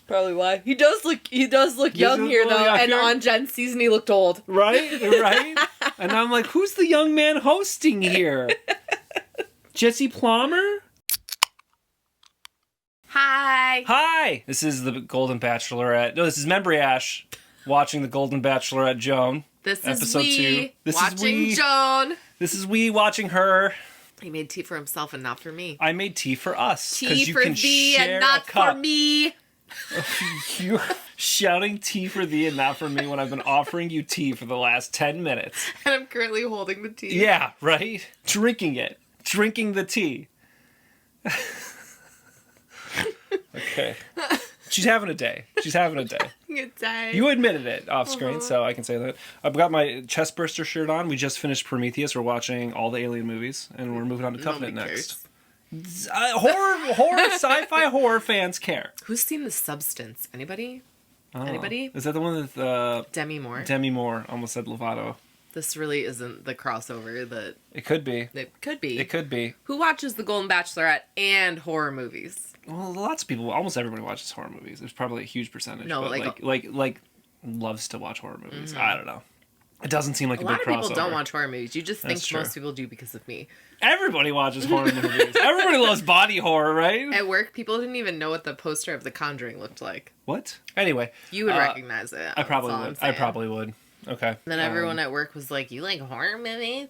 Probably why. He does look young here, though, and on Jen's season he looked old. Right? And I'm like, who's the young man hosting here? Jesse Plummer? Hi! This is the Golden Bachelorette. No, this is membriash watching the Golden Bachelorette Joan. This is episode 2. This watching is Joan. This is we watching her. He made tea for himself and not for me. I made tea for us. Tea for thee and not for me. You're shouting tea for thee and not for me when I've been offering you tea for the last 10 minutes. And I'm currently holding the tea. Yeah, right? Drinking it. Drinking the tea. Okay. She's having a day. Good day. You admitted it off screen, so I can say that. I've got my chestburster shirt on. We just finished Prometheus. We're watching all the Alien movies, and we're moving on to Covenant next. Horror, sci-fi horror fans care. Who's seen The Substance? Anybody? Oh. Anybody? Is that the one with Demi Moore? Demi Moore. Almost said Lovato. This really isn't the crossover that... It could be. It could be. It could be. Who watches The Golden Bachelorette and horror movies? Well, lots of people, almost everybody watches horror movies. There's probably a huge percentage. No, but like loves to watch horror movies. I don't know. It doesn't seem like a big crossover. A lot of people don't watch horror movies. You just think most people do because of me. Everybody watches horror movies. Everybody loves body horror, right? At work, people didn't even know what the poster of The Conjuring looked like. What? Anyway. You would recognize it. I probably would. Okay. And then everyone at work was like, you like horror movies?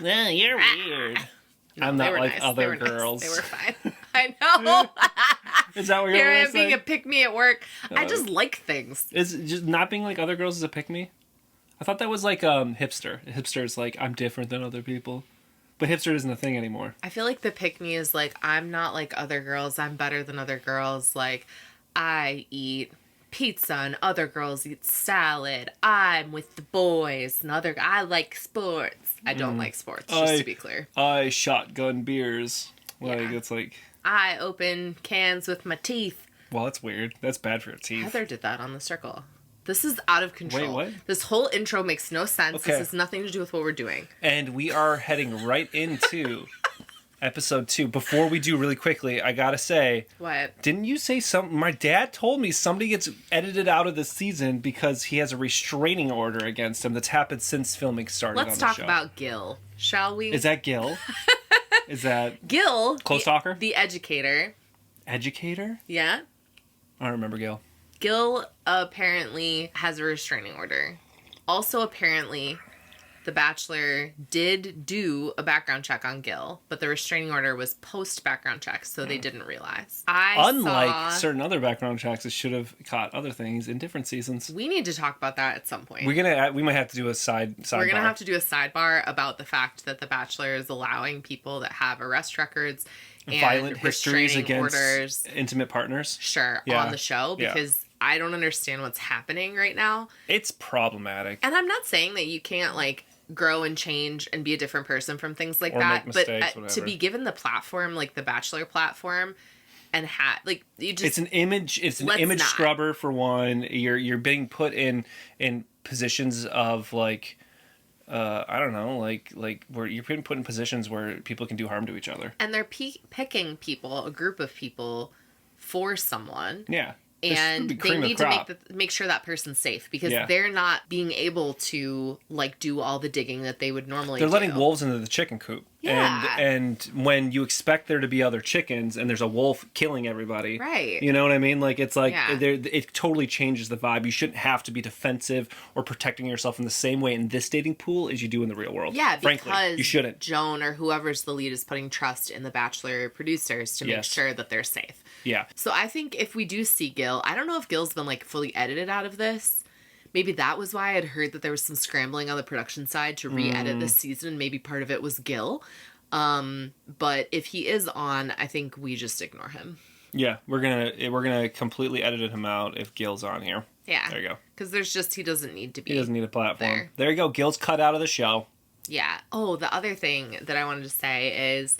Yeah, you're weird. No, I'm not like other girls. They were fine. I know. Is that what you're Here I am saying? being a pick-me at work. I just like things. Is just not being like other girls is a pick-me? I thought that was like hipster. Hipster's like, I'm different than other people. But hipster isn't a thing anymore. I feel like the pick-me is like, I'm not like other girls. I'm better than other girls. Like, I eat pizza and other girls eat salad. I'm with the boys and I like sports. I don't like sports, just to be clear. I shotgun beers. Like, it's like... I open cans with my teeth. Well, that's weird. That's bad for your teeth. Heather did that on The Circle. This is out of control. Wait, what? This whole intro makes no sense. Okay. This has nothing to do with what we're doing. And we are heading right into episode 2. Before we do, really quickly, I gotta say... What? Didn't you say something? My dad told me somebody gets edited out of the season because he has a restraining order against him that's happened since filming started on the show. Let's talk about Gil, shall we? Is that Gil? Is that... Gil. Close talker? The educator. Educator? Yeah. I don't remember Gil. Gil apparently has a restraining order. Also, apparently, The Bachelor did do a background check on Gil, but the restraining order was post-background check, so they didn't realize. Unlike certain other background checks, it should have caught other things in different seasons. We need to talk about that at some point. We might have to do a sidebar. We're gonna have to do a sidebar about the fact that The Bachelor is allowing people that have arrest records and violent histories against orders, intimate partners. On the show, because I don't understand what's happening right now. It's problematic. And I'm not saying that you can't, like, grow and change and be a different person from things like that. Make mistakes, but to be given the platform, like the Bachelor platform, and you just... It's an image scrubber, for one. You're being put in positions of, like... I don't know, like where you're being put in positions where people can do harm to each other. And they're picking people, a group of people, for someone. Yeah. And they need to make sure that person's safe because they're not being able to, like, do all the digging that they would normally do. They're letting wolves into the chicken coop. Yeah. And when you expect there to be other chickens and there's a wolf killing everybody. Right. You know what I mean? Like, it's like, it totally changes the vibe. You shouldn't have to be defensive or protecting yourself in the same way in this dating pool as you do in the real world. Yeah, frankly, because you shouldn't. Joan or whoever's the lead is putting trust in the Bachelor producers to make sure that they're safe. Yeah. So I think if we do see Gil, I don't know if Gil's been, like, fully edited out of this. Maybe that was why I'd heard that there was some scrambling on the production side to re-edit this season, and maybe part of it was Gil. But if he is on, I think we just ignore him. Yeah, we're gonna completely edit him out if Gil's on here. Yeah. There you go. Because he doesn't need to be. He doesn't need a platform. There you go. Gil's cut out of the show. Yeah. Oh, the other thing that I wanted to say is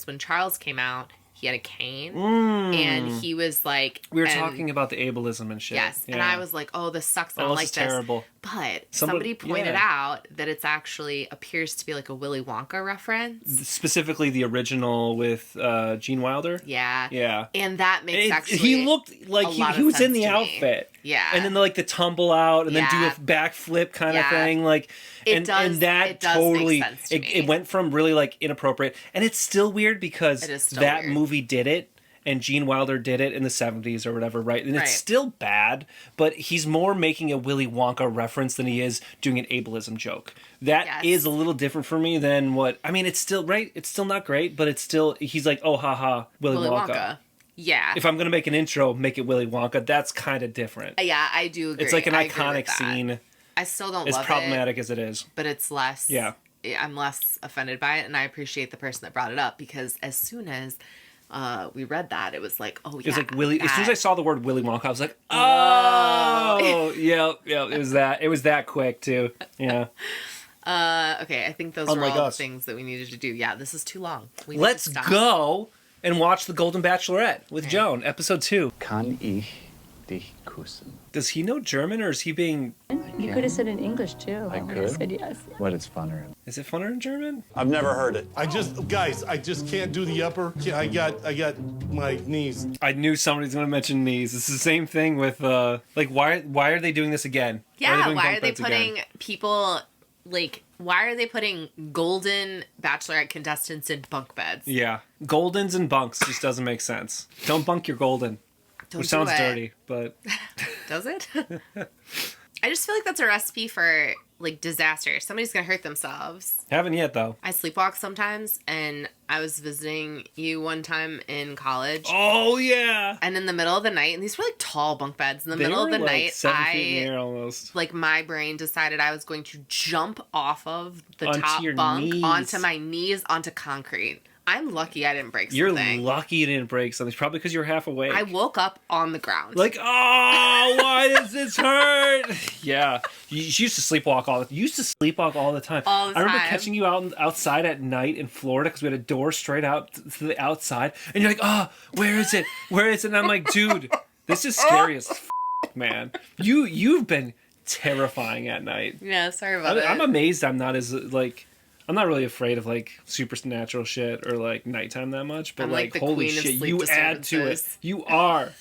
when Charles came out, he had a cane, and he was like... We were talking about the ableism and shit. Yes, and I was like, oh, this sucks. I don't like this. Terrible. But somebody pointed out that it's actually appears to be like a Willy Wonka reference. Specifically the original with Gene Wilder. Yeah. Yeah. And that makes he looked like he was in the outfit. Yeah. And then the tumble out and then do a backflip kind of thing. Like it does make sense to me. It went from really like inappropriate, and it's still weird because that movie did it. And Gene Wilder did it in the 70s or whatever, right? And it's still bad, but he's more making a Willy Wonka reference than he is doing an ableism joke. That is a little different for me than what... I mean, it's still, right? It's still not great, but it's still... He's like, oh, haha, Willy Wonka. Yeah. If I'm going to make an intro, make it Willy Wonka. That's kind of different. Yeah, I do agree. It's like an iconic scene. I still don't love it. As problematic as it is. But it's less... Yeah. I'm less offended by it, and I appreciate the person that brought it up, because as soon as... we read that, it was like, oh yeah. It was like Willy. As soon as I saw the word Willy Wonka, I was like, oh, yeah. It was that. It was that quick too. Yeah. Okay, I think those were all the things that we needed to do. Yeah, this is too long. Let's go and watch The Golden Bachelorette with Joan, episode 2. Kann ich dich küssen? Does he know German, or is he being... You could have said in English, too. I could? Said yes. But it's funner. Is it funner in German? I've never heard it. I just can't do the upper. I got my knees. I knew somebody's going to mention knees. It's the same thing with, why are they doing this again? Yeah, why are they putting people, like, why are they putting golden Bachelorette contestants in bunk beds? Yeah. Goldens and bunks just doesn't make sense. Don't bunk your golden. Which sounds dirty, but... Does it? I just feel like that's a recipe for, like, disaster. Somebody's gonna hurt themselves. Haven't yet, though. I sleepwalk sometimes, and I was visiting you one time in college. Oh, yeah! And in the middle of the night, and these were, like, tall bunk beds. In the middle of the night, 7 feet in the air almost. Like, my brain decided I was going to jump off of the top your bunk knees. onto my knees onto concrete. I'm lucky I didn't break something. You're lucky you didn't break something. It's probably because you were half awake. I woke up on the ground. Like, oh, why does this hurt? Yeah. You used to sleepwalk all the time. You used to sleepwalk all the time. All the time. I remember catching you outside at night in Florida because we had a door straight out to the outside. And you're like, oh, where is it? Where is it? And I'm like, dude, this is scary as f***, man. You've been terrifying at night. Yeah, sorry about it. I'm amazed I'm not as, like... I'm not really afraid of, like, supernatural shit or, like, nighttime that much, but, I'm like holy shit, you add to it. You are.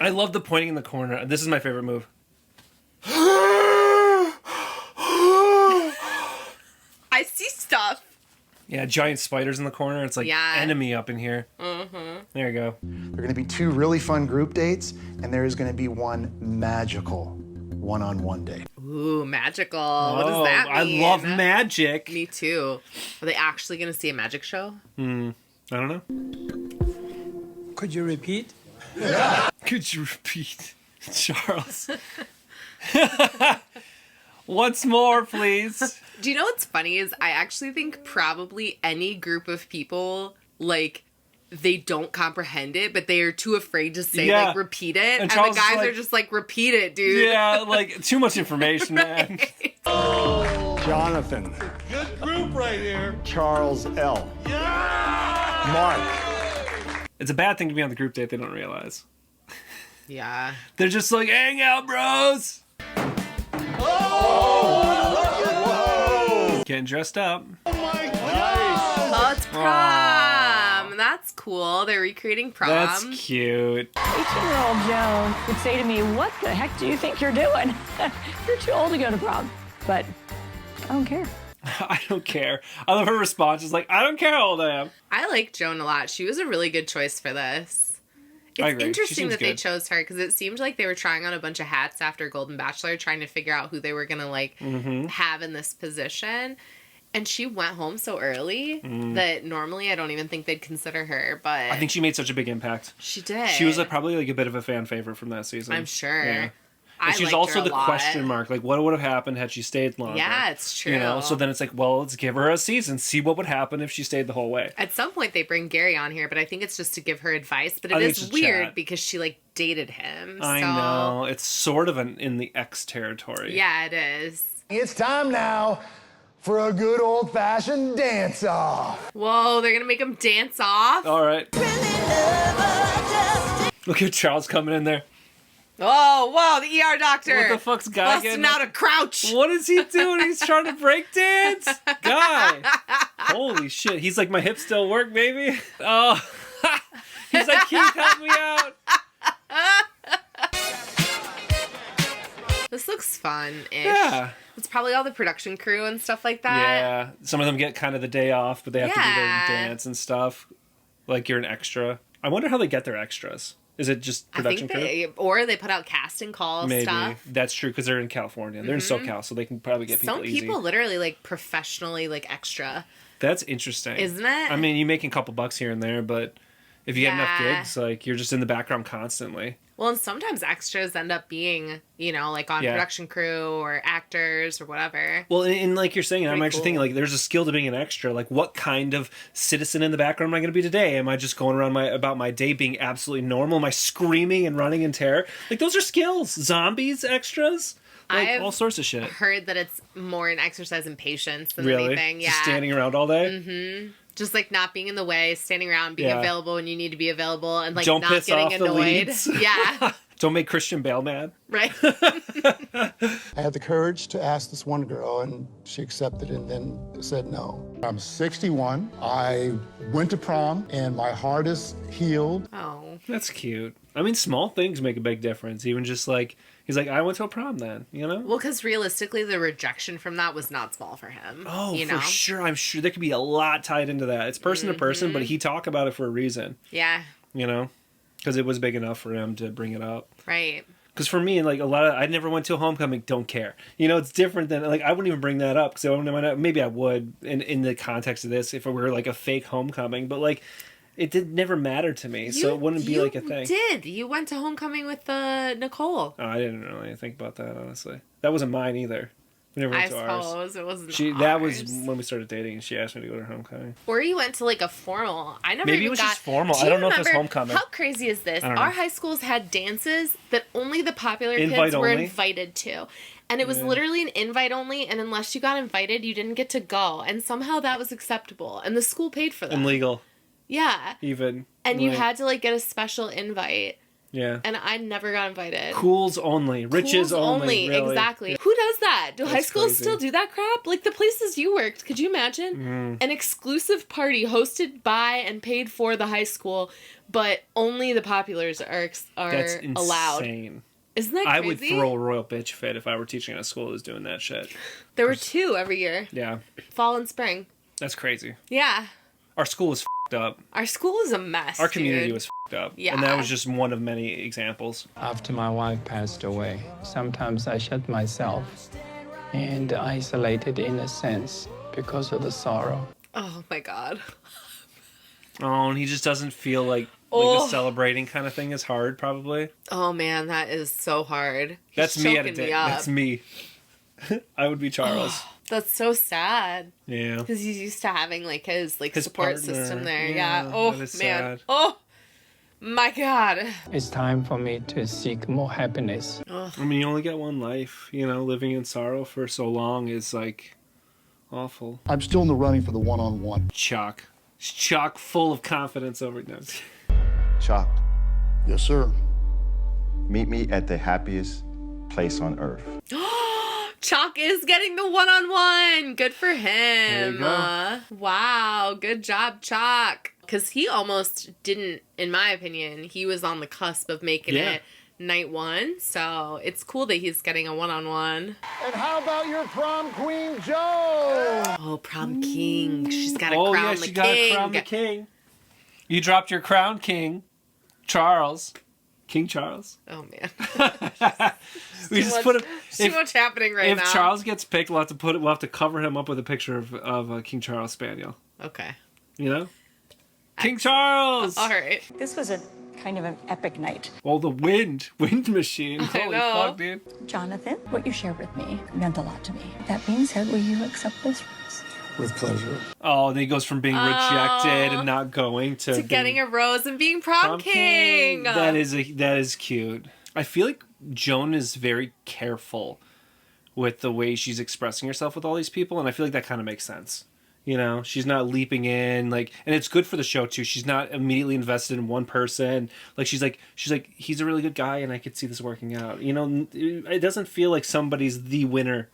I love the pointing in the corner. This is my favorite move. I see stuff. Yeah, giant spiders in the corner. It's like enemy up in here. Mm-hmm. There you go. There are going to be 2 really fun group dates, and there is going to be 1 magical one-on-one date. Ooh, magical. What does that mean? I love magic. Me too. Are they actually going to see a magic show? I don't know. Could you repeat? Could you repeat, Charles? Once more, please. Do you know what's funny is I actually think probably any group of people, like, they don't comprehend it, but they are too afraid to say, like, repeat it. And the guys are just like, repeat it, dude. Yeah, like, too much information, man. Jonathan. Good group right here. Charles L. Yeah! Mark. It's a bad thing to be on the group date they don't realize. Yeah. They're just like, hang out, bros. Oh! Getting dressed up. Oh my God! Oh, it's prom. That's cool. They're recreating prom. That's cute. 18-year-old Joan would say to me, what the heck do you think you're doing? You're too old to go to prom. But I don't care. I don't care. I love her response. It's like, I don't care how old I am. I like Joan a lot. She was a really good choice for this. It's interesting that they chose her because it seemed like they were trying on a bunch of hats after Golden Bachelor, trying to figure out who they were going to, like, have in this position. And she went home so early that normally I don't even think they'd consider her, but... I think she made such a big impact. She did. She was probably like a bit of a fan favorite from that season. I'm sure. Yeah. And she's also the question mark. Like, what would have happened had she stayed longer? Yeah, it's true. You know, so then it's like, well, let's give her a season. See what would happen if she stayed the whole way. At some point, they bring Gary on here, but I think it's just to give her advice. But it is weird because she, like, dated him. I know. It's sort of in the X territory. Yeah, it is. It's time now for a good old-fashioned dance-off. Whoa, they're gonna make him dance off? All right. Look at Charles coming in there. Oh, whoa, the ER doctor. What the fuck's guy busting getting out a crouch. What is he doing? He's trying to break dance? Guy. Holy shit. He's like, my hips still work, baby. Oh. He's like, Keith, help me out. This looks fun-ish. Yeah. It's probably all the production crew and stuff like that. Yeah. Some of them get kind of the day off, but they have to be there Yeah. and dance and stuff. Like you're an extra. I wonder how they get their extras. Is it just production crew? Or they put out casting call Maybe. stuff. That's true, because they're in California. They're in SoCal, so they can probably get people Some easy. people literally like professionally like extra. That's interesting. Isn't it? I mean, you're making a couple bucks here and there, but if you get enough Yeah. gigs, like, you're just in the background constantly. Well, and sometimes extras end up being, you know, like on Yeah. production crew or actors or whatever. Well, and like you're saying, I'm Pretty actually cool. thinking, like, there's a skill to being an extra. Like, what kind of citizen in the background am I going to be today? Am I just going around about my day being absolutely normal? Am I screaming and running in terror? Like, those are skills. Zombies, extras, like, I've all sorts of shit. Heard that it's more an exercise in patience than Really? anything. Yeah. Just standing around all day? Just like not being in the way, standing around, being Yeah. available when you need to be available, and like Don't not piss getting off the annoyed. leads. Yeah. Don't make Christian Bale mad. Right. I had the courage to ask this one girl, and she accepted and then said no. I'm 61. I went to prom, and my heart is healed. Oh. That's cute. I mean, small things make a big difference. Even just like, he's like, I went to a prom then, you know? Well, because realistically, the rejection from that was not small for him. Oh, you for know? sure. I'm sure there could be a lot tied into that. It's person to person, but he talked about it for a reason, Yeah. you know? Because it was big enough for him to bring it up. Right. Because for me, like, I never went to a homecoming, don't care. You know, it's different than, like, I wouldn't even bring that up. Because maybe I would in the context of this if it were, like, a fake homecoming. But, like, it did never matter to me. So it wouldn't be, like, a thing. You did. You went to homecoming with Nicole. Oh, I didn't really think about that, honestly. That wasn't mine either. We never went I to ours. suppose it wasn't That was ours. when we started dating, and she asked me to go to her homecoming. Or you went to like a formal. I never Maybe even it was got, just formal. Do I you don't know if it's remember- homecoming. How crazy is this? I don't know. Our high schools had dances that only the popular Invite kids were only? invited to. And it was literally an invite only, and unless you got invited, you didn't get to go. And somehow that was acceptable. And the school paid for that. And legal, Yeah. even. And you Like, had to like get a special invite. Yeah. And I never got invited. Cools only. Riches Schools only. Really. Exactly. Who does that? Do high That's schools crazy. still do that crap? Like the places you worked, could you imagine? An exclusive party hosted by and paid for the high school, but only the populars are That's allowed. insane. Isn't that I crazy? would throw a royal bitch fit if I were teaching at a school that was doing that shit. There were 2 every year, Yeah. fall and spring. That's crazy. Yeah. Our school was f***ed up. Our school is a mess. Our community dude. was f***ed up. Yeah. And that was just one of many examples. After my wife passed away, sometimes I shut myself and isolated in a sense because of the sorrow. Oh my god. Oh, and he just doesn't feel like Oh. the celebrating kind of thing is hard, probably. Oh man, that is so hard. He's That's me at a choking day. up. That's me. I would be Charles. That's so sad. Yeah. Because he's used to having like his His support partner. system there. Yeah, Yeah. Oh that is man. sad. Oh my god. It's time for me to seek more happiness. I mean, you only get one life. You know, living in sorrow for so long is like awful. I'm still in the running for the one-on-one. Chock. It's chock full of confidence over it. No. Chuck, Yes, sir. meet me at the happiest place on earth. Chalk is getting the one-on-one. Good for him. you go. Wow. Good job, Chalk. Because he almost didn't, in my opinion, he was on the cusp of making Yeah. it night 1. So it's cool that he's getting a one-on-one. And how about your prom queen, Joan? Oh, prom king. She's got to Oh, crown yeah, the she king. got to crown the king. You dropped your crown, King Charles. King Charles. Oh, man. We just put him. Too much happening right If now. Charles gets picked, we'll have to cover him up with a picture of King Charles Spaniel. Okay. You know, King Charles. All right. This was a kind of an epic night. Oh, the wind machine. Holy know. fuck, dude. Jonathan, what you shared with me meant a lot to me. That being said, will you accept this rose? With pleasure. Oh, then he goes from being rejected and not going to Getting a rose and being prom king. That is cute. I feel like Joan is very careful with the way she's expressing herself with all these people, and I feel like that kind of makes sense. You know, she's not leaping in, like, and it's good for the show too. She's not immediately invested in one person. Like, she's like, he's a really good guy, and I could see this working out. You know, it doesn't feel like somebody's the winner.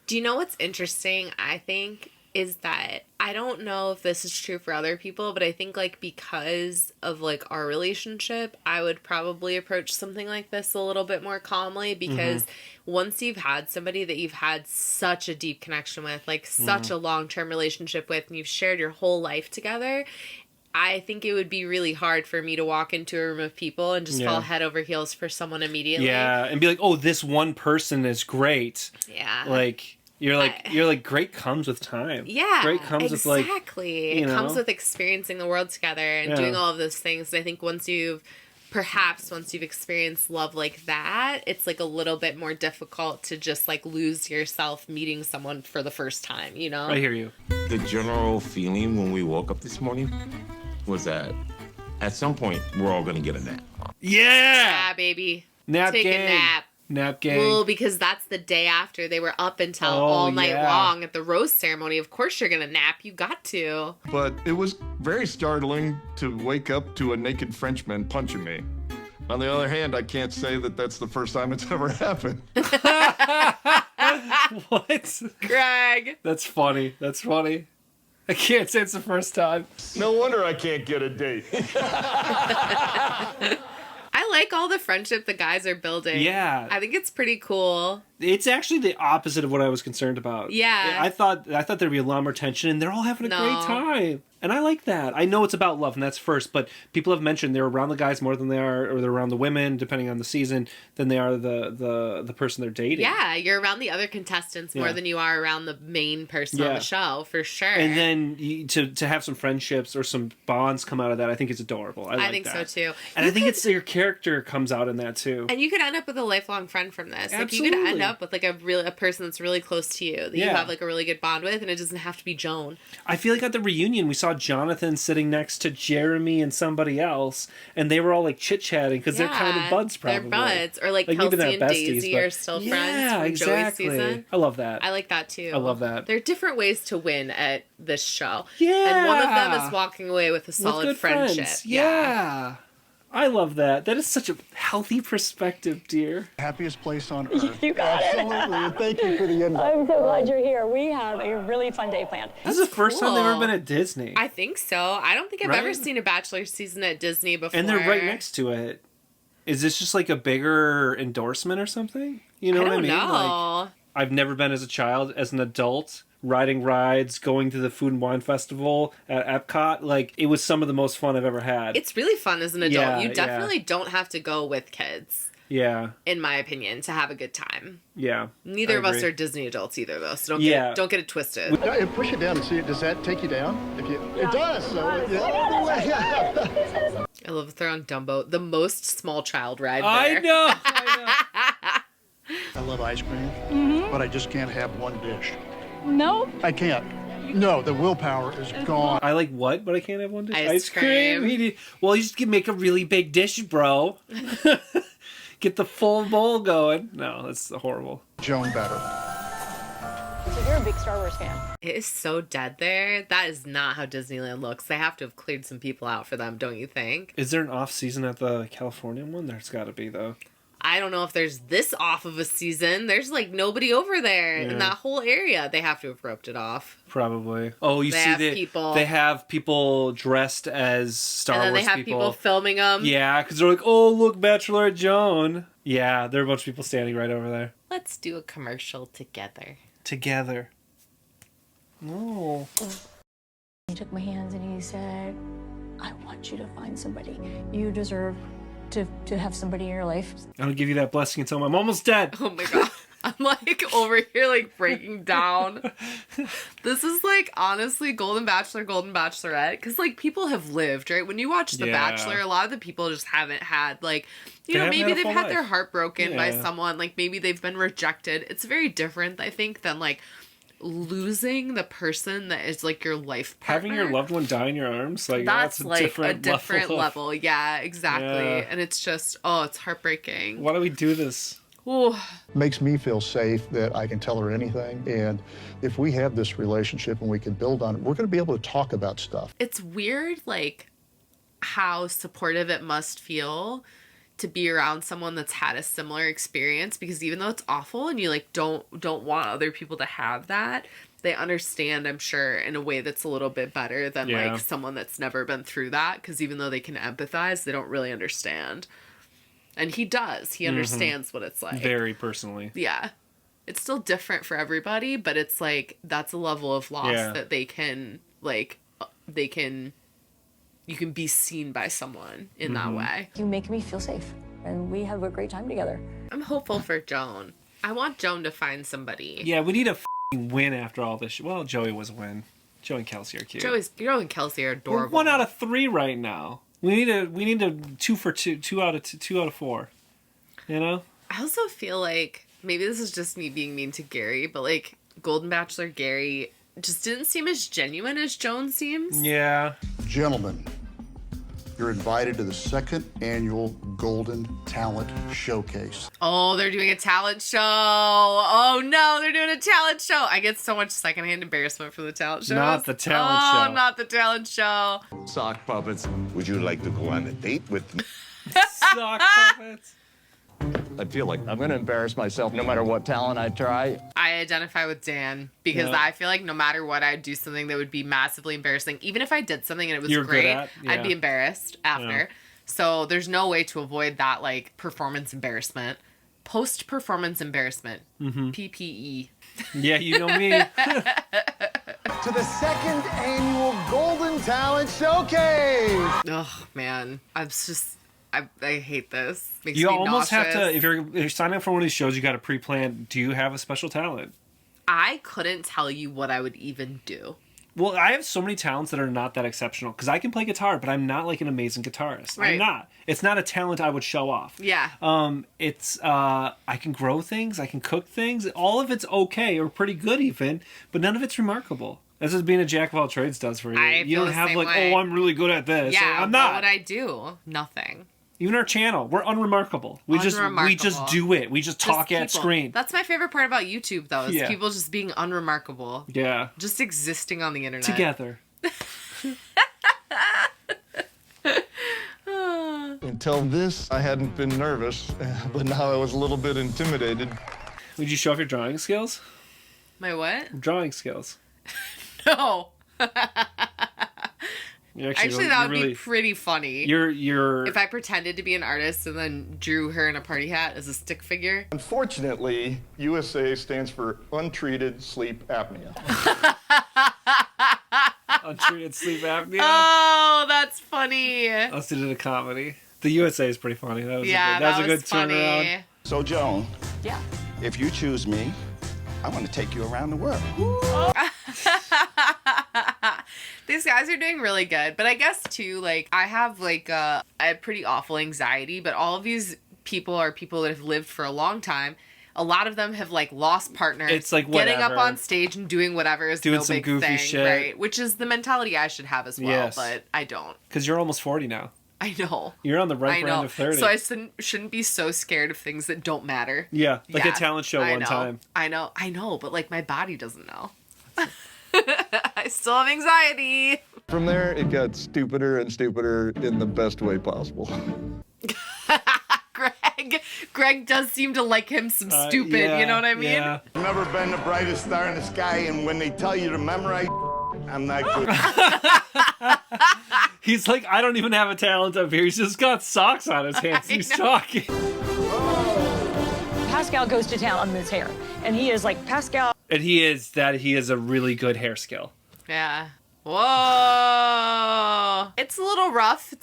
Do you know what's interesting? I think is that I don't know if this is true for other people, but I think like because of like our relationship, I would probably approach something like this a little bit more calmly, because once you've had somebody that you've had such a deep connection with, like such a long-term relationship with, and you've shared your whole life together, I think it would be really hard for me to walk into a room of people and just fall head over heels for someone immediately. Yeah, and be like, oh, this one person is great. Yeah. Like, you're like, great comes with time. Yeah, great comes with like, exactly. It comes with experiencing the world together and doing all of those things. And I think once you've experienced love like that, it's like a little bit more difficult to just like lose yourself meeting someone for the first time, you know? I hear you. The general feeling when we woke up this morning was that at some point we're all gonna get a nap. Yeah, baby. Nap Take gang. a nap. Nap gang. Well, because that's the day after. They were up until all night long at the rose ceremony. Of course you're gonna nap. You got to. But it was very startling to wake up to a naked Frenchman punching me. On the other hand, I can't say that that's the first time it's ever happened. What? Greg. That's funny. I can't say it's the first time. No wonder I can't get a date. I like all the friendship the guys are building. Yeah. I think it's pretty cool. It's actually the opposite of what I was concerned about. Yeah. I thought there'd be a lot more tension, and they're all having a great time. And I like that. I know it's about love, and that's first, but people have mentioned they're around the guys more than they are, or they're around the women, depending on the season, than they are the person they're dating. Yeah, you're around the other contestants more than you are around the main person on the show, for sure. And then to have some friendships or some bonds come out of that, I think it's adorable. I think so too. And I think it's your character comes out in that too. And you could end up with a lifelong friend from this. Absolutely. Like you could end up with like a person that's really close to you that you have like a really good bond with, and it doesn't have to be Joan. I feel like at the reunion we saw Jonathan sitting next to Jeremy and somebody else, and they were all like chit-chatting because they're kind of buds, probably. They're buds. Or like Kelsey and Daisy are still friends from Joey's season. I love that. I like that too. I love that. There are different ways to win at this show. Yeah. And one of them is walking away with a solid friendship. Friends. Yeah. I love that. That is such a healthy perspective, dear. Happiest place on earth. You got it. Absolutely. And thank you for the invite. I'm so glad you're here. We have a really fun day planned. This is the first time they've ever been at Disney. I think so. I don't think I've ever seen a Bachelor season at Disney before. And they're right next to it. Is this just like a bigger endorsement or something? You know what I mean? Know. Like, I've never been as a child, as an adult, riding rides, going to the Food and Wine Festival at Epcot. Like, it was some of the most fun I've ever had. It's really fun as an adult. Yeah, you definitely don't have to go with kids. Yeah. In my opinion, to have a good time. Yeah. Neither of us are Disney adults either, though, so don't get it twisted. Push it down and see it. Does that take you down? It does. So, I love that they're on Dumbo, the most small child ride there. I know. I love ice cream, but I just can't have one dish. No? I can't. No, the willpower is gone. I like what, but I can't have one dish? Ice cream. Well, you just can make a really big dish, bro. Get the full bowl going. No, that's horrible. Joan better. So you're a big Star Wars fan. It is so dead there. That is not how Disneyland looks. They have to have cleared some people out for them, don't you think? Is there an off season at the California one? There's got to be, though. I don't know if there's this off of a season. There's like nobody over there in that whole area. They have to have roped it off. Probably. Oh, you see they have people dressed as Star Wars people. And then they have people filming them. Yeah, because they're like, oh, look, Bachelorette Joan. Yeah, there are a bunch of people standing right over there. Let's do a commercial together. Together. No. He took my hands and he said, I want you to find somebody. You deserve to have somebody in your life. I don't give you that blessing until I'm almost dead. Oh my god. I'm like over here like breaking down. This is like honestly Golden Bachelor, Golden Bachelorette. Because like people have lived, right? When you watch The Bachelor, a lot of the people just haven't had like, you know, maybe they've had their heart broken by someone. Like maybe they've been rejected. It's very different, I think, than like losing the person that is like your life partner. Having your loved one die in your arms, like that's a like different a different level. Yeah, exactly. Yeah. And it's just it's heartbreaking. Why do we do this? Ooh. Makes me feel safe that I can tell her anything. And if we have this relationship and we can build on it, we're going to be able to talk about stuff. It's weird, like, how supportive it must feel to be around someone that's had a similar experience, because even though it's awful and you, like, don't want other people to have that, they understand, I'm sure, in a way that's a little bit better than, like, someone that's never been through that, because even though they can empathize, they don't really understand. And he does. He understands what it's like. Very personally. Yeah. It's still different for everybody, but it's like, that's a level of loss that they can, like, you can be seen by someone in that way. You make me feel safe, and we have a great time together. I'm hopeful for Joan. I want Joan to find somebody. Yeah, we need a win after all this. Well, Joey was a win. Joey and Kelsey are cute. Joe and Kelsey are adorable. We're 1 out of 3 right now. We need a 2 for 2, 2 out of 4. You know? I also feel like, maybe this is just me being mean to Gary, but, like, Golden Bachelor Gary just didn't seem as genuine as Joan seems. Yeah. Gentlemen, you're invited to the 2nd annual Golden Talent Showcase. Oh, they're doing a talent show. Oh, no, they're doing a talent show. I get so much secondhand embarrassment for the talent show. Not the talent show. Oh, not the talent show. Sock puppets. Would you like to go on a date with me? Sock puppets. I feel like I'm going to embarrass myself no matter what talent I try. I identify with Dan because I feel like no matter what, I'd do something that would be massively embarrassing. Even if I did something and it was great, I'd be embarrassed after. Yeah. So there's no way to avoid that, like, performance embarrassment. Post-performance embarrassment. PPE. Yeah, you know me. To the 2nd annual Golden Talent Showcase. Oh, man. I hate this. Makes you me almost nauseous. have to, if you're signing up for one of these shows, you got to pre-plan, do you have a special talent? I couldn't tell you what I would even do. Well, I have so many talents that are not that exceptional, because I can play guitar, but I'm not like an amazing guitarist. Right. I'm not. It's not a talent I would show off. Yeah. I can grow things, I can cook things. All of it's okay, or pretty good even, but none of it's remarkable. This is being a jack of all trades does for you. You don't have like, oh, I'm really good at this. Yeah, I'm not. What would I do? Nothing. Even our channel, we're unremarkable. We just do it. We just talk at screen. That's my favorite part about YouTube, though, is people just being unremarkable. Yeah. Just existing on the internet. Together. Until this, I hadn't been nervous, but now I was a little bit intimidated. Would you show off your drawing skills? My what? Drawing skills. No. Actually, that would be pretty funny. You're if I pretended to be an artist and then drew her in a party hat as a stick figure. Unfortunately, USA stands for untreated sleep apnea. Untreated sleep apnea. Oh, that's funny. Let's do a comedy. The USA is pretty funny. That was a good funny. turnaround. So, Joan. Yeah. If you choose me, I want to take you around the world. These guys are doing really good. But I guess, too, like, I have, like, a pretty awful anxiety. But all of these people are people that have lived for a long time. A lot of them have, like, lost partners. It's like whatever. Getting up on stage and doing whatever is doing no some big goofy thing, shit. right? Which is the mentality I should have as well, Yes. but I don't. Because you're almost 40 now. I know. You're on the right end of 30. So I shouldn't be so scared of things that don't matter. Yeah, like a talent show one time. I know, but, like, my body doesn't know. I still have anxiety. From there, it got stupider and stupider in the best way possible. Greg does seem to like him some stupid, you know what I mean? Yeah. I've never been the brightest star in the sky, and when they tell you to memorize, I'm not good. He's like, I don't even have a talent up here. He's just got socks on his hands. He's talking. Pascal goes to town on his hair, and he is like, Pascal. And he is a really good hair skill. Yeah. Whoa. It's a little rough.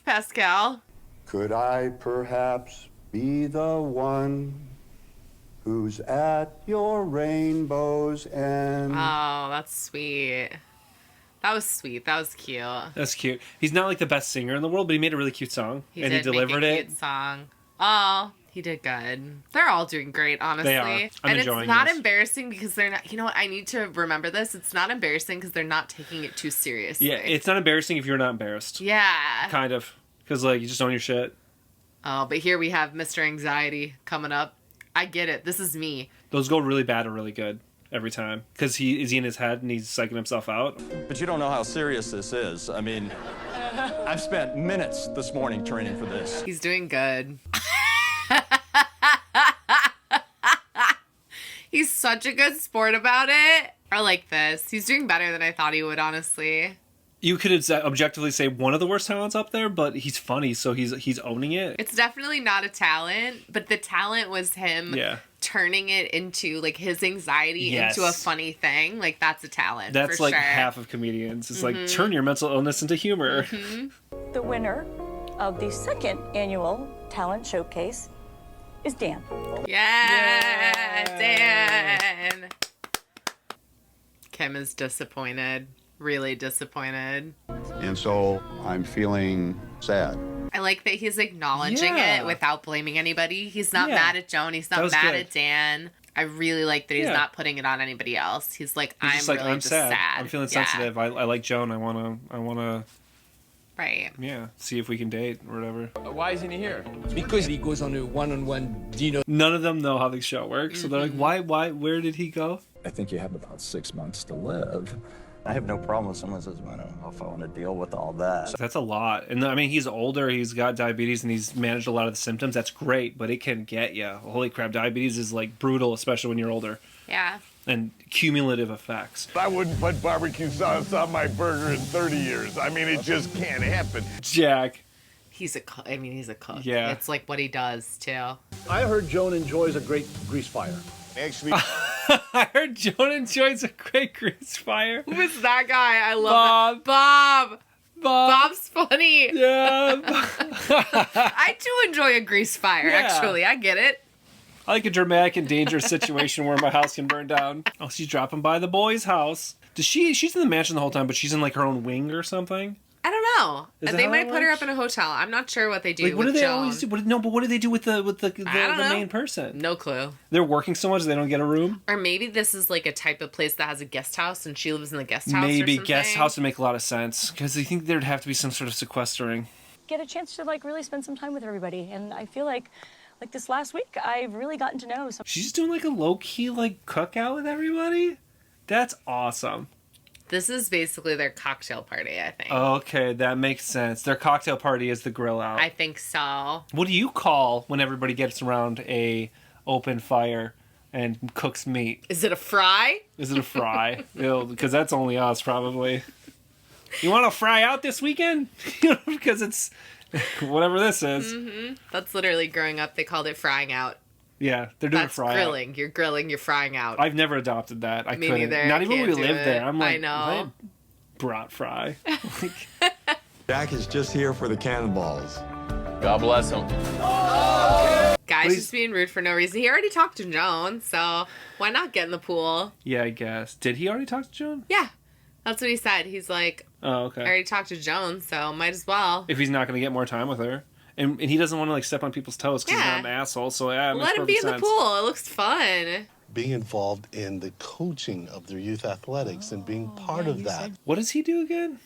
Pascal. Could I perhaps be the one who's at your rainbow's end? Oh, that's sweet. That was sweet. That was cute. That's cute. He's not like the best singer in the world, but he made a really cute song. He delivered make a it. cute song. Oh, he did good. They're all doing great, honestly. They are. I'm enjoying it's not this. embarrassing because they're not. You know what? I need to remember this. It's not embarrassing because they're not taking it too seriously. Yeah, it's not embarrassing if you're not embarrassed. Yeah. Kind of. Because, like, you just own your shit. Oh, but here we have Mr. Anxiety coming up. I get it. This is me. Those go really bad or really good every time. Because he is in his head and he's psyching himself out. But you don't know how serious this is. I mean, I've spent minutes this morning training for this. He's doing good. He's such a good sport about it. I like this. He's doing better than I thought he would, honestly. You could objectively say one of the worst talents up there, but he's funny, so he's owning it. It's definitely not a talent, but the talent was him turning it into, like, his anxiety into a funny thing. Like, that's a talent. That's for like sure. half of comedians. It's like, turn your mental illness into humor. The winner of the second annual talent showcase is Dan. Yeah, Dan. Kim is disappointed. Really disappointed. And so I'm feeling sad. I like that he's acknowledging it without blaming anybody. He's not mad at Joan. He's not mad at Dan. I really like that he's not putting it on anybody else. He's like, He's I'm really just sad. I'm feeling sensitive. I like Joan. I wanna right. Yeah, see if we can date or whatever. Why isn't he here? Because he goes on a one-on-one dinner. None of them know how the show works, so they're like, why, where did he go? I think you have about 6 months to live. I have no problem if someone says, I don't know if I want to deal with all that. That's a lot. And I mean, he's older, he's got diabetes, and he's managed a lot of the symptoms. That's great, but it can get you. Holy crap, diabetes is like brutal, especially when you're older. Yeah. And cumulative effects. I wouldn't put barbecue sauce on my burger in 30 years. I mean, it just can't happen. Jack. He's a cook. I mean, he's a cook. Yeah. It's like what he does, too. I heard Joan enjoys a great grease fire. Actually, I heard Joan enjoys a great grease fire. Who is that guy? I love Bob. Bob's funny. Yeah. I do enjoy a grease fire, actually. I get it. I like a dramatic and dangerous situation where my house can burn down. Oh, she's dropping by the boy's house. She's in the mansion the whole time, but she's in like her own wing or something? I don't know. They might put her up in a hotel. I'm not sure what they do. Like, what with do they Joan. always do? But what do they do with the main person? No clue. They're working so much they don't get a room. Or maybe this is like a type of place that has a guest house and she lives in the guest house. Maybe or something. guest house would make a lot of sense because I think there'd have to be some sort of sequestering. Get a chance to like really spend some time with everybody, and I feel like this last week I've really gotten to know some. She's doing like a low key like cookout with everybody. That's awesome. This is basically their cocktail party, I think. Okay, that makes sense. Their cocktail party is the grill out. I think so. What do you call when everybody gets around a open fire and cooks meat? Is it a fry? Is it a fry? Because that's only us, probably. You want to fry out this weekend? Because it's whatever this is. Mm-hmm. That's literally growing up. They called it frying out. Yeah, they're doing That's fry grilling. out. You're grilling, you're frying out. I've never adopted that. I Me couldn't. neither. Not I even when we can't do lived there. it. I'm like, I know. I brought fry. Jack is just here for the cannonballs. God bless him. Guys just being rude for no reason. He already talked to Joan, so why not get in the pool? Yeah, I guess. Did he already talk to Joan? Yeah. That's what he said. He's like, oh, okay. I already talked to Joan, so might as well. If he's not going to get more time with her. And he doesn't want to like step on people's toes because he's not an asshole. So yeah, let him be in the pool. It looks fun. Being involved in the coaching of their youth athletics and being part of that. What does he do again?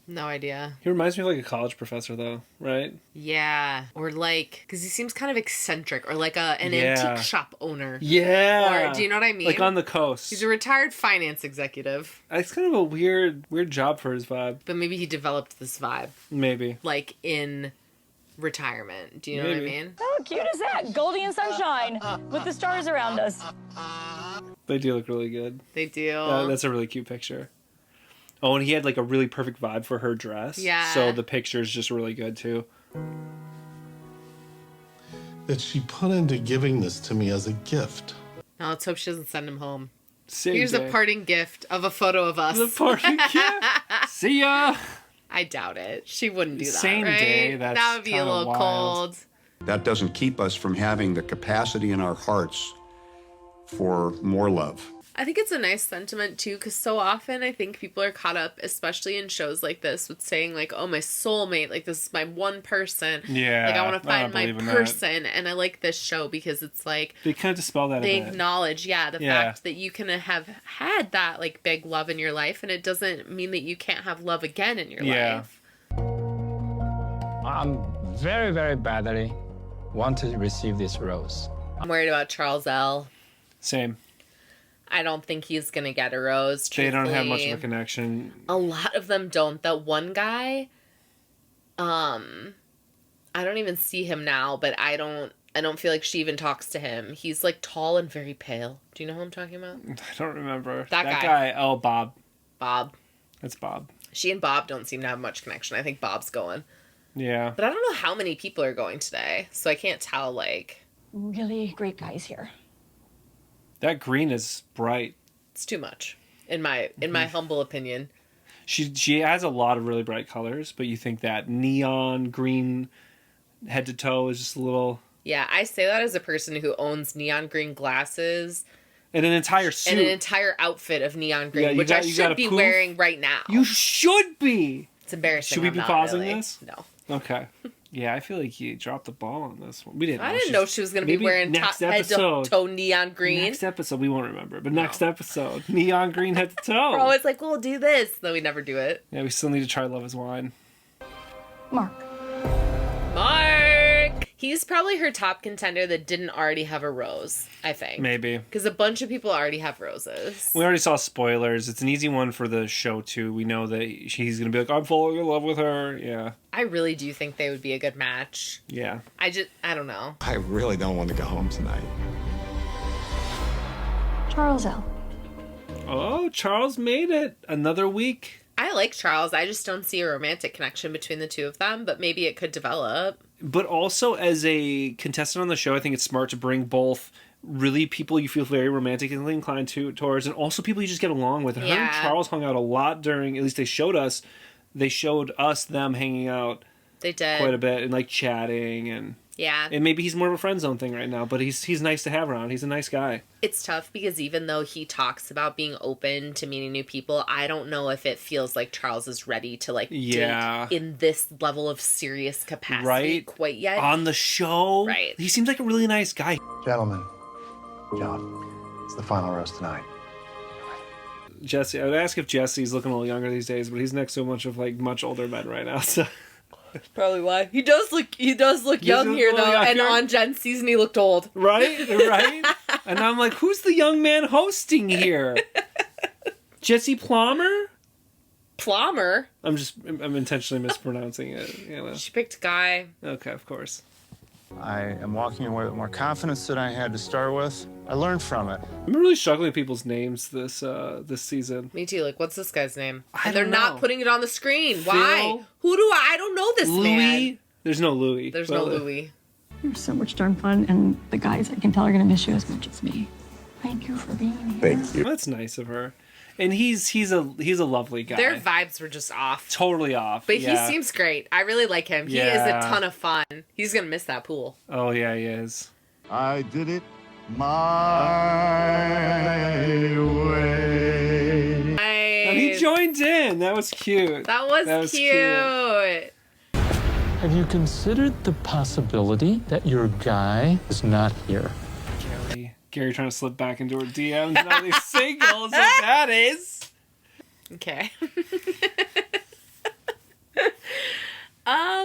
No idea. He reminds me of like a college professor though, right? Yeah. Or like, because he seems kind of eccentric, or like an antique shop owner. Yeah. Or do you know what I mean? Like on the coast. He's a retired finance executive. It's kind of a weird job for his vibe. But maybe he developed this vibe. Maybe. Like in retirement. Do you know what I mean? How cute is that? Goldie and sunshine with the stars around us. They do look really good. They do. That's a really cute picture. Oh, and he had like a really perfect vibe for her dress. Yeah. So the picture's just really good too. That she put into giving this to me as a gift. Now let's hope she doesn't send him home. Same Here's day. a parting gift of a photo of us. The parting gift. See ya. I doubt it. She wouldn't do that. Same right? day, that's that would be a kinda little wild. cold. That doesn't keep us from having the capacity in our hearts for more love. I think it's a nice sentiment too, because so often I think people are caught up, especially in shows like this, with saying like, "Oh, my soulmate, like this is my one person." Yeah, like I want to I find don't my believe in that. person, and I like this show because it's like They kind of dispel that they a bit. acknowledge, the fact that you can have had that like big love in your life, and it doesn't mean that you can't have love again in your life. I'm very, very badly want to receive this rose. I'm worried about Charles L. Same. I don't think he's going to get a rose. They don't have much of a truthfully. connection. A lot of them don't. That one guy, I don't even see him now, but I don't feel like she even talks to him. He's like tall and very pale. Do you know who I'm talking about? I don't remember. That guy. Oh, Bob. Bob. That's Bob. She and Bob don't seem to have much connection. I think Bob's going. Yeah. But I don't know how many people are going today, so I can't tell, like... Really great guys here. That green is bright. It's too much, in my humble opinion. She has a lot of really bright colors, but you think that neon green head to toe is just a little... Yeah, I say that as a person who owns neon green glasses... And an entire suit. And an entire outfit of neon green, Yeah, which I should be wearing right now. You should be! It's embarrassing. Should we I'm be not pausing really. this? No. Okay. Yeah, I feel like you dropped the ball on this one. We didn't know. I didn't know she was going to be Maybe wearing next head to episode. toe neon green. Next episode, we won't remember. But next episode, neon green head to toe. We're always like, we'll do this. Though we never do it. Yeah, we still need to try Love is Wine. Mark. He's probably her top contender that didn't already have a rose, I think. Maybe. Because a bunch of people already have roses. We already saw spoilers. It's an easy one for the show, too. We know that he's going to be like, I'm falling in love with her. Yeah. I really do think they would be a good match. Yeah. I don't know. I really don't want to go home tonight. Charles L. Oh, Charles made it. Another week. I like Charles. I just don't see a romantic connection between the two of them, but maybe it could develop. But also, as a contestant on the show, I think it's smart to bring both really people you feel very romantically inclined towards, and also people you just get along with. Her and Charles hung out a lot during, at least they showed us them hanging out. They did. Quite a bit, and like chatting, and yeah. And maybe he's more of a friend zone thing right now, but he's nice to have around. He's a nice guy. It's tough because even though he talks about being open to meeting new people, I don't know if it feels like Charles is ready to date in this level of serious capacity quite yet. On the show. Right. He seems like a really nice guy. Gentlemen, John, it's the final roast tonight. Jesse, I would ask if Jesse's looking a little younger these days, but he's next to a bunch of much older men right now, so... Probably why. He does look young here though, and on Jen's season he looked old. Right? And I'm like, who's the young man hosting here? Jesse Plummer? Plummer? I'm intentionally mispronouncing it. You know. She picked Guy. Okay, of course. I am walking away with more confidence than I had to start with. I learned from it. I'm really struggling with people's names this season. Me too. Like, what's this guy's name? And they're not putting it on the screen. Why? Who do I don't know this Louis? man. There's no Louis. There's no Louis. You're so much darn fun, and the guys I can tell are going to miss you as much as me. Thank you for being here. Thank you. That's nice of her. And he's a lovely guy. Their vibes were just off. Totally off. But he seems great. I really like him. He is a ton of fun. He's going to miss that pool. Oh, yeah, he is. I did it my way. And he joined in. That was cute. That was cute. Have you considered the possibility that your guy is not here? Gary trying to slip back into her DMs and all these singles, and that is. Okay. I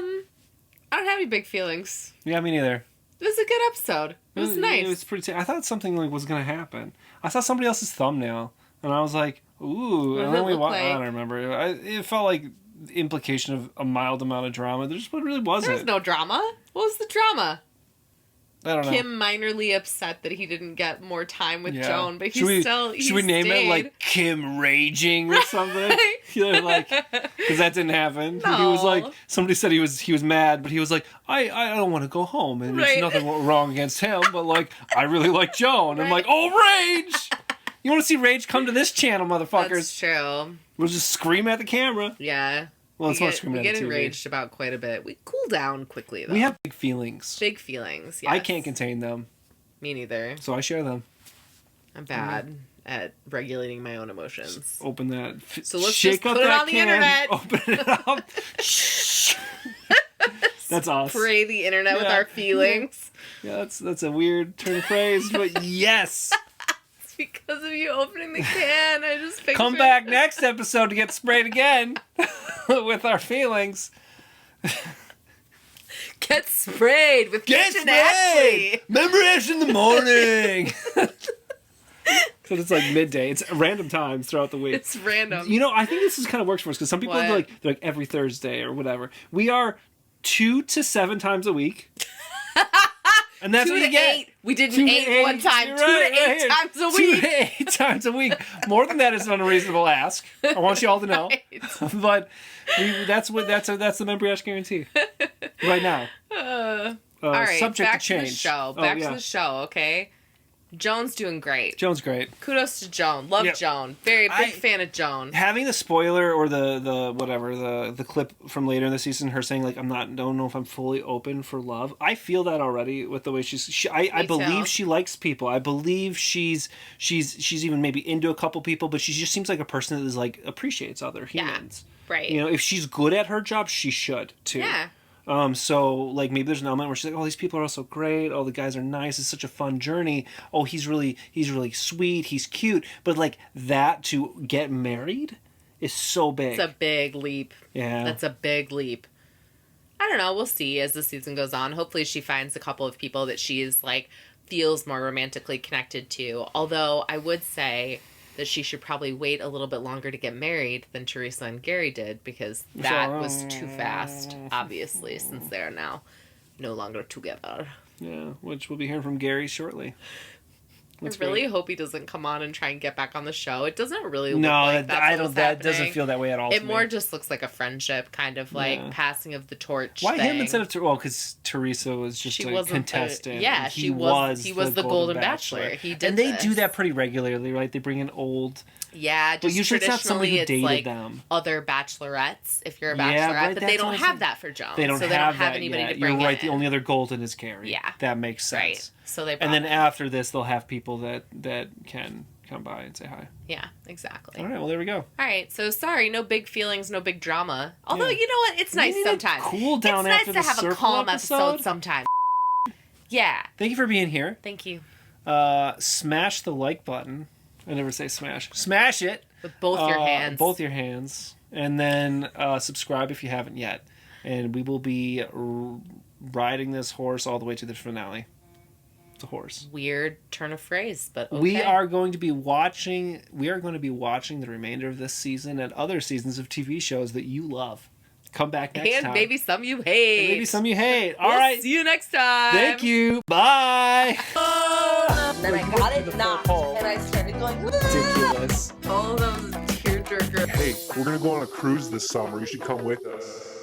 don't have any big feelings. Yeah, me neither. It was a good episode. It was nice. It was pretty. I thought something was going to happen. I saw somebody else's thumbnail, and I was like, "Ooh!" What And did then it look I like? don't remember. It felt like the implication of a mild amount of drama. There just really wasn't. There was no drama. What was the drama? I don't know. Kim minorly upset that he didn't get more time with Joan, but should we name it like Kim Raging or something? Like, because that didn't happen. No. He was like, somebody said he was mad, but he was like, I don't want to go home, and there's nothing wrong against him, but like I really like Joan. I'm like, oh, Rage! You want to see Rage? Come to this channel, motherfuckers. That's true. We'll just scream at the camera. Yeah. Well, it's not screaming we at get the TV. enraged about quite a bit. We cool down quickly, though. We have big feelings. Big feelings, yes. I can't contain them. Me neither. So I share them. I'm bad at regulating my own emotions. Open that. So let's shake just up put it that on the can, internet. Open it up. That's us. Spray the internet with our feelings. Yeah, that's a weird turn of phrase, but yes. It's because of you opening the can. I just pictured... Come back next episode to get sprayed again with our feelings. Get sprayed with kitchen Ashley. Membriash in the morning. So it's like midday. It's random times throughout the week. It's random. You know, I think this kind of works for us because some people are like, they're like every Thursday or whatever. We are 2 to 7 times a week. And that's 2 what to you get. 8. We did 8 one time. 2 to 8 times a week. 2 to 8 times a week. More than that is an unreasonable ask. I want you all to know. But that's the membriash guarantee. Right now. All right, subject back to change. To the show. Back to the show, okay? Joan's doing great. Joan's great. Kudos to Joan. Love Joan. Very big fan of Joan. Having the spoiler or the clip from later in the season, her saying like don't know if I'm fully open for love. I feel that already with the way I believe she likes people. I believe she's even maybe into a couple people, but she just seems like a person that is like appreciates other humans. Yeah, right. You know, if she's good at her job, she should too. Yeah. So like maybe there's an element where she's like, oh, these people are all so great. Oh, the guys are nice. It's such a fun journey. Oh, he's really sweet. He's cute. But like that to get married is so big. It's a big leap. Yeah. That's a big leap. I don't know. We'll see as the season goes on. Hopefully she finds a couple of people that she is like feels more romantically connected to. Although I would say that she should probably wait a little bit longer to get married than Teresa and Gary did because that was too fast, obviously, since they're now no longer together. Yeah, which we'll be hearing from Gary shortly. I really hope he doesn't come on and try and get back on the show. It doesn't really look like that's that doesn't feel that way at all. It more just looks like a friendship, kind of like passing of the torch. Why thing. him instead of because Teresa was just a contestant. He was the Golden Bachelor. He did, and they do that pretty regularly, right? They bring in old. Yeah, just but usually it's not somebody who dated like them. Other bachelorettes, if you're a bachelorette, but they don't have that for Joan. They don't have anybody yet. to bring. You're right. In. The only other Golden is Gary. Yeah, that makes sense. Right. So they and then after this, they'll have people that can come by and say hi. Yeah, exactly. All right. Well, there we go. All right. So sorry, no big feelings, no big drama. Although you know what, it's nice sometimes. Cool down it's after nice to have a calm episode sometimes. Yeah. Thank you for being here. Thank you. Smash the like button. I never say smash. Smash it. With both your hands. Both your hands. And then subscribe if you haven't yet. And we will be riding this horse all the way to the finale. It's a horse. Weird turn of phrase, but okay. We are going to be watching the remainder of this season and other seasons of TV shows that you love. Come back next time. And maybe some you hate. All right. See you next time. Thank you. Bye. Then I got it knocked, and I started going, ridiculous. All those tearjerker. Hey, we're going to go on a cruise this summer. You should come with us.